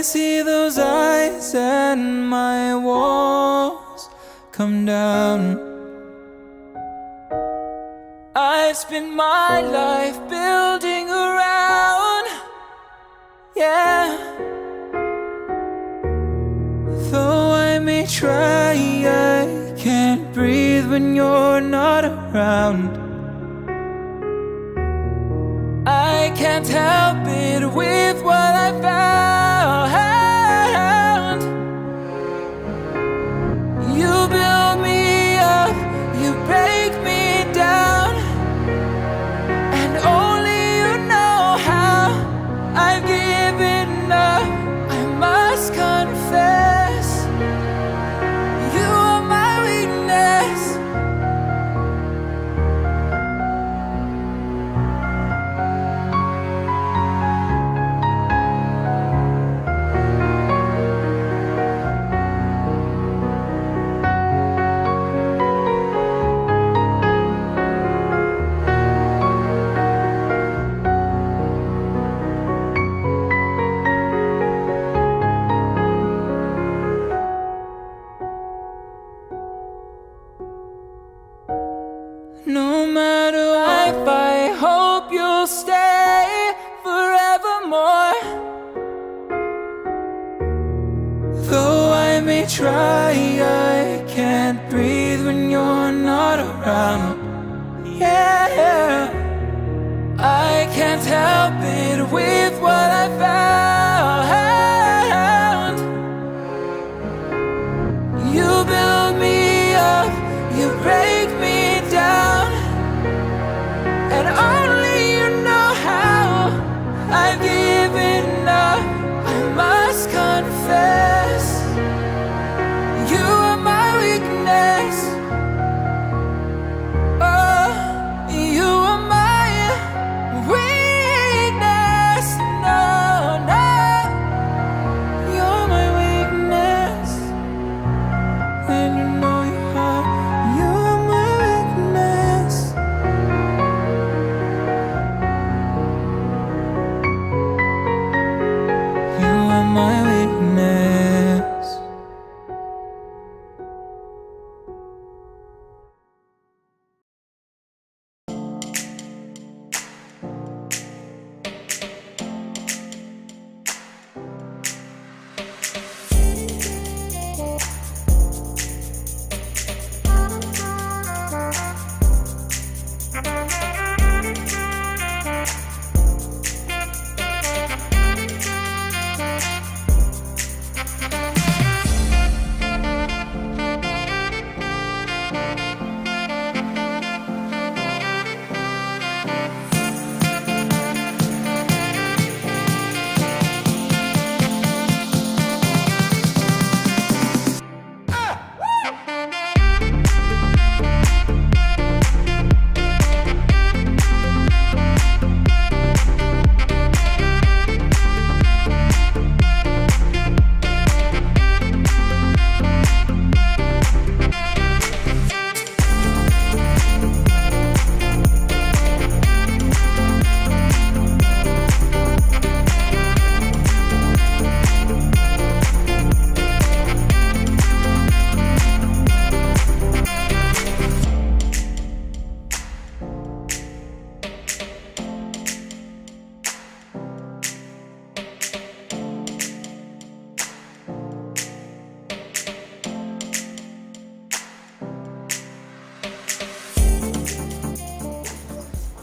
see those eyes and my walls come down. I spent my life building around, yeah. Though I may try, I can't breathe when you're not around. I can't help it with what I found. You build me up, you break me down, and only you know how I've given up. I must confess, you are my weakness. No matter if I hope you'll stay forevermore. Though I may try, I can't breathe when you're not around. Yeah, I can't help it with what I found. You build me up, you break me down, and only you know how I've given up. I must confess, you are my weakness. Oh, you are my weakness. No, no, you're my weakness. And you know you are. You are my weakness. You are my weakness.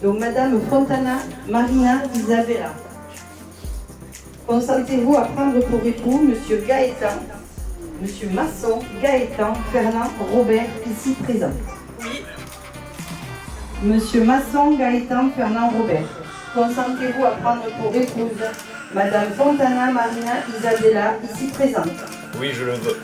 Donc Madame Fontana, Marina Isabella. Consentez-vous à prendre pour époux Monsieur Gaëtan, Monsieur Masson, Gaëtan, Fernand, Robert, ici présent. Oui. Monsieur Masson, Gaëtan, Fernand, Robert. Consentez-vous à prendre pour épouse Madame Fontana, Marina Isabella, ici présente. Oui, je le veux.